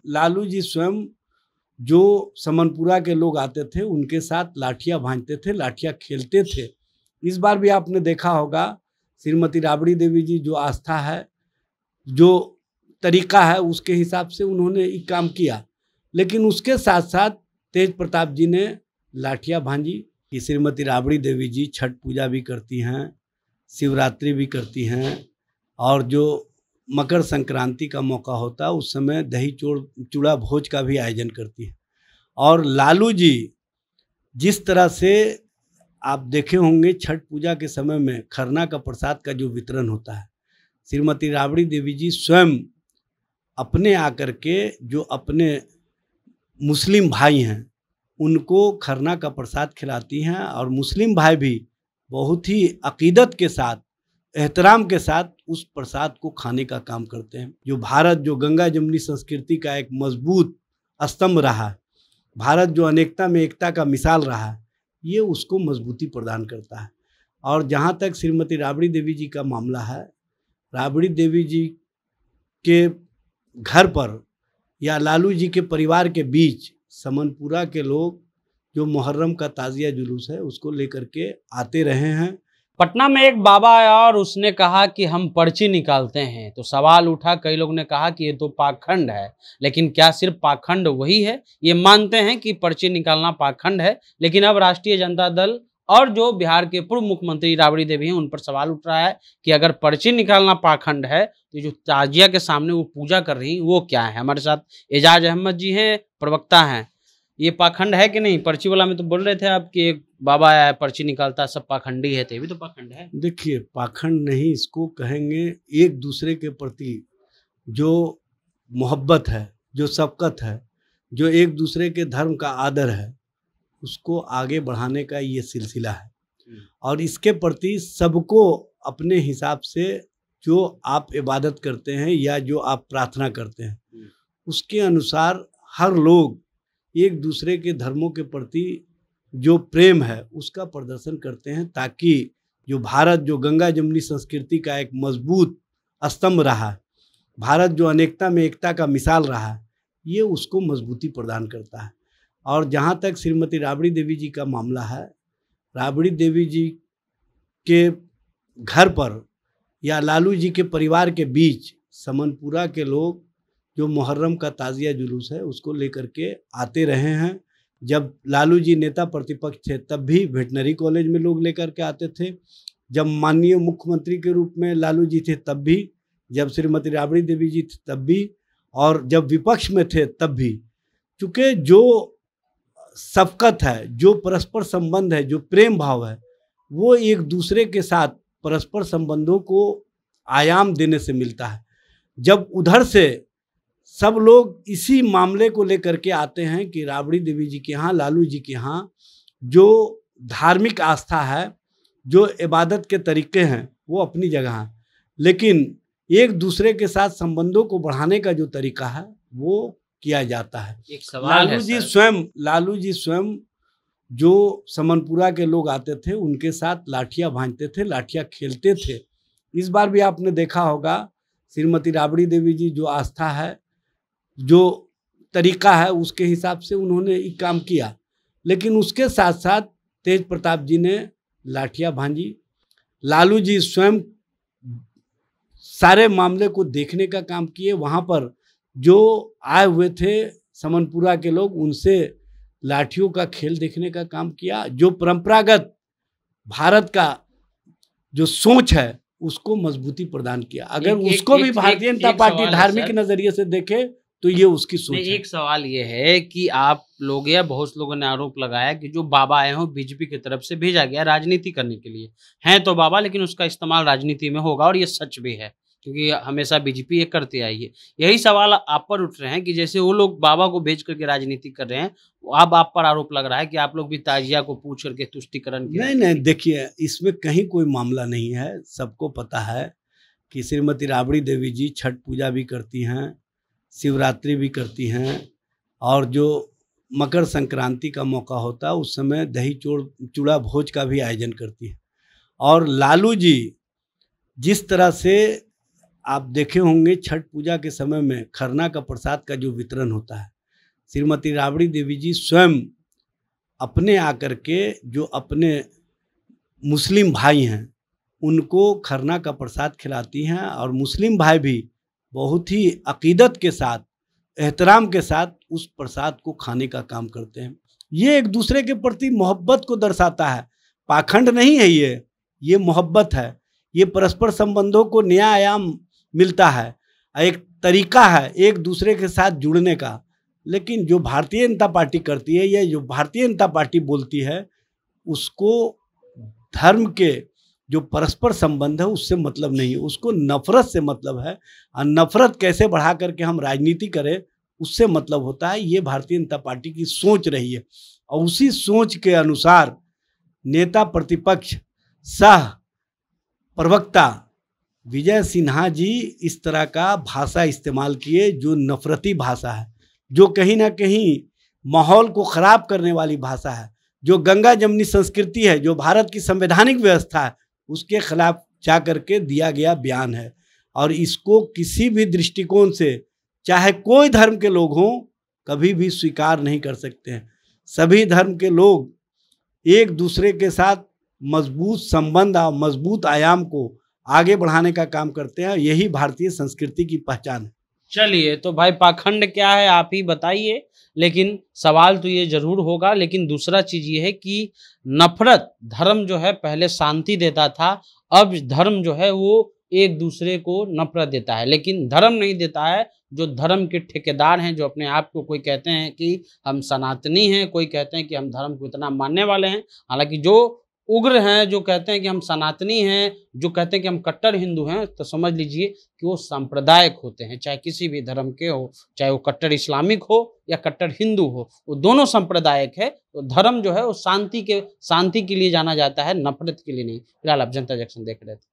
लालू जी स्वयं जो समनपुरा के लोग आते थे उनके साथ लाठियां भांजते थे, लाठियां खेलते थे। इस बार भी आपने देखा होगा श्रीमती राबड़ी देवी जी जो आस्था है, जो तरीका है, उसके हिसाब से उन्होंने ये काम किया। लेकिन उसके साथ साथ तेज प्रताप जी ने लाठियां भांजी कि श्रीमती राबड़ी देवी जी छठ पूजा भी करती हैं, शिवरात्रि भी करती हैं, और जो मकर संक्रांति का मौका होता है उस समय दही चूड़ा भोज का भी आयोजन करती है। और लालू जी जिस तरह से आप देखे होंगे छठ पूजा के समय में खरना का प्रसाद का जो वितरण होता है, श्रीमती राबड़ी देवी जी स्वयं अपने आकर के जो अपने मुस्लिम भाई हैं उनको खरना का प्रसाद खिलाती हैं, और मुस्लिम भाई भी बहुत ही अकीदत के साथ, एहतराम के साथ उस प्रसाद को खाने का काम करते हैं। जो भारत, जो गंगा जमुनी संस्कृति का एक मजबूत स्तंभ रहा है, भारत जो अनेकता में एकता का मिसाल रहा है, ये उसको मजबूती प्रदान करता है। और जहाँ तक श्रीमती राबड़ी देवी जी का मामला है, राबड़ी देवी जी के घर पर या लालू जी के परिवार के बीच समनपुरा के लोग जो मुहर्रम का ताजिया जुलूस है उसको लेकर के आते रहे हैं। पटना में एक बाबा आया और उसने कहा कि हम पर्ची निकालते हैं, तो सवाल उठा, कई लोग ने कहा कि ये तो पाखंड है। लेकिन क्या सिर्फ पाखंड वही है? ये मानते हैं कि पर्ची निकालना पाखंड है, लेकिन अब राष्ट्रीय जनता दल और जो बिहार के पूर्व मुख्यमंत्री राबड़ी देवी हैं उन पर सवाल उठ रहा है कि अगर पर्ची निकालना पाखंड है तो जो ताजिया के सामने वो पूजा कर रही वो क्या है। हमारे साथ एजाज अहमद जी हैं, प्रवक्ता हैं। ये पाखंड है कि नहीं? पर्ची वाला में तो बोल रहे थे आप कि एक बाबा आया है पर्ची निकालता, सब पाखंडी है, तो ये भी तो पाखंड है। देखिए, पाखंड नहीं इसको कहेंगे, एक दूसरे के प्रति जो मोहब्बत है, जो शफकत है, जो एक दूसरे के धर्म का आदर है, उसको आगे बढ़ाने का ये सिलसिला है। और इसके प्रति सबको अपने हिसाब से जो आप इबादत करते हैं या जो आप प्रार्थना करते हैं उसके अनुसार हर लोग एक दूसरे के धर्मों के प्रति जो प्रेम है उसका प्रदर्शन करते हैं, ताकि जो भारत, जो गंगा जमुनी संस्कृति का एक मजबूत स्तंभ रहा है, भारत जो अनेकता में एकता का मिसाल रहा है, ये उसको मजबूती प्रदान करता है। और जहाँ तक श्रीमती राबड़ी देवी जी का मामला है, राबड़ी देवी जी के घर पर या लालू जी के परिवार के बीच समनपुरा के लोग जो मुहर्रम का ताजिया जुलूस है उसको लेकर के आते रहे हैं। जब लालू जी नेता प्रतिपक्ष थे तब भी वेटनरी कॉलेज में लोग लेकर के आते थे, जब माननीय मुख्यमंत्री के रूप में लालू जी थे तब भी, जब श्रीमती राबड़ी देवी जी थे तब भी, और जब विपक्ष में थे तब भी। चूँकि जो शफकत है, जो परस्पर संबंध है, जो प्रेम भाव है, वो एक दूसरे के साथ परस्पर संबंधों को आयाम देने से मिलता है। जब उधर से सब लोग इसी मामले को लेकर के आते हैं कि राबड़ी देवी जी के यहाँ, लालू जी के यहाँ जो धार्मिक आस्था है, जो इबादत के तरीके हैं वो अपनी जगह हैं, लेकिन एक दूसरे के साथ संबंधों को बढ़ाने का जो तरीका है वो किया जाता है। एक सवाल लालू जी स्वयं जो समनपुरा के लोग आते थे उनके साथ लाठियां भांजते थे, लाठियां खेलते थे। इस बार भी आपने देखा होगा श्रीमती राबड़ी देवी जी जो आस्था है, जो तरीका है, उसके हिसाब से उन्होंने ये काम किया। लेकिन उसके साथ साथ तेज प्रताप जी ने लाठियां भांजी। लालू जी स्वयं सारे मामले को देखने का काम किए। वहाँ पर जो आए हुए थे समनपुरा के लोग, उनसे लाठियों का खेल देखने का काम किया। जो परंपरागत भारत का जो सोच है उसको मजबूती प्रदान किया। अगर उसको भी भारतीय जनता पार्टी धार्मिक नजरिए से देखे तो ये उसकी सोच है। एक सवाल ये है कि आप लोग या बहुत लोगों ने आरोप लगाया कि जो बाबा आए हो बीजेपी की तरफ से भेजा गया राजनीति करने के लिए। हैं तो बाबा, लेकिन उसका इस्तेमाल राजनीति में होगा, और ये सच भी है क्योंकि हमेशा बीजेपी ये करती आई है। यही सवाल आप पर उठ रहे हैं कि जैसे वो लोग बाबा को भेज करके राजनीति कर रहे हैं, अब आप पर आरोप लग रहा है कि आप लोग भी ताजिया को पूछ करके तुष्टिकरण। नहीं, देखिए इसमें कहीं कोई मामला नहीं है। सबको पता है कि श्रीमती राबड़ी देवी जी छठ पूजा भी करती हैं, शिवरात्रि भी करती हैं, और जो मकर संक्रांति का मौका होता है उस समय दही चूड़ा भोज का भी आयोजन करती हैं। और लालू जी जिस तरह से आप देखे होंगे छठ पूजा के समय में खरना का प्रसाद का जो वितरण होता है, श्रीमती राबड़ी देवी जी स्वयं अपने आकर के जो अपने मुस्लिम भाई हैं उनको खरना का प्रसाद खिलाती हैं, और मुस्लिम भाई भी बहुत ही अकीदत के साथ, एहतराम के साथ उस प्रसाद को खाने का काम करते हैं। ये एक दूसरे के प्रति मोहब्बत को दर्शाता है, पाखंड नहीं है ये मोहब्बत है। ये परस्पर संबंधों को नया आयाम मिलता है, एक तरीका है एक दूसरे के साथ जुड़ने का। लेकिन जो भारतीय जनता पार्टी करती है या जो भारतीय जनता पार्टी बोलती है, उसको धर्म के जो परस्पर संबंध है उससे मतलब नहीं है, उसको नफरत से मतलब है। और नफरत कैसे बढ़ा करके हम राजनीति करें उससे मतलब होता है। ये भारतीय जनता पार्टी की सोच रही है, और उसी सोच के अनुसार नेता प्रतिपक्ष सह प्रवक्ता विजय सिन्हा जी इस तरह का भाषा इस्तेमाल किए, जो नफरती भाषा है, जो कहीं ना कहीं माहौल को ख़राब करने वाली भाषा है, जो गंगा जमनी संस्कृति है, जो भारत की संवैधानिक व्यवस्था है, उसके खिलाफ जा करके दिया गया बयान है। और इसको किसी भी दृष्टिकोण से, चाहे कोई धर्म के लोग हों, कभी भी स्वीकार नहीं कर सकते हैं। सभी धर्म के लोग एक दूसरे के साथ मजबूत संबंध और मजबूत आयाम को आगे बढ़ाने का काम करते हैं। यही भारतीय संस्कृति की पहचान है। चलिए, तो भाई पाखंड क्या है आप ही बताइए, लेकिन सवाल तो ये जरूर होगा। लेकिन दूसरा चीज ये है कि नफरत, धर्म जो है पहले शांति देता था, अब धर्म जो है वो एक दूसरे को नफरत देता है, लेकिन धर्म नहीं देता है। जो धर्म के ठेकेदार हैं, जो अपने आप को कोई कहते हैं कि हम सनातनी हैं, कोई कहते हैं कि हम धर्म को इतना मानने वाले हैं, हालांकि जो उग्र हैं, जो कहते हैं कि हम सनातनी हैं, जो कहते हैं कि हम कट्टर हिंदू हैं, तो समझ लीजिए कि वो सांप्रदायिक होते हैं, चाहे किसी भी धर्म के हो, चाहे वो कट्टर इस्लामिक हो या कट्टर हिंदू हो, वो दोनों सांप्रदायिक है। तो धर्म जो है वो शांति के लिए जाना जाता है, नफरत के लिए नहीं। फिलहाल आप जनता जंक्शन देख रहे थे।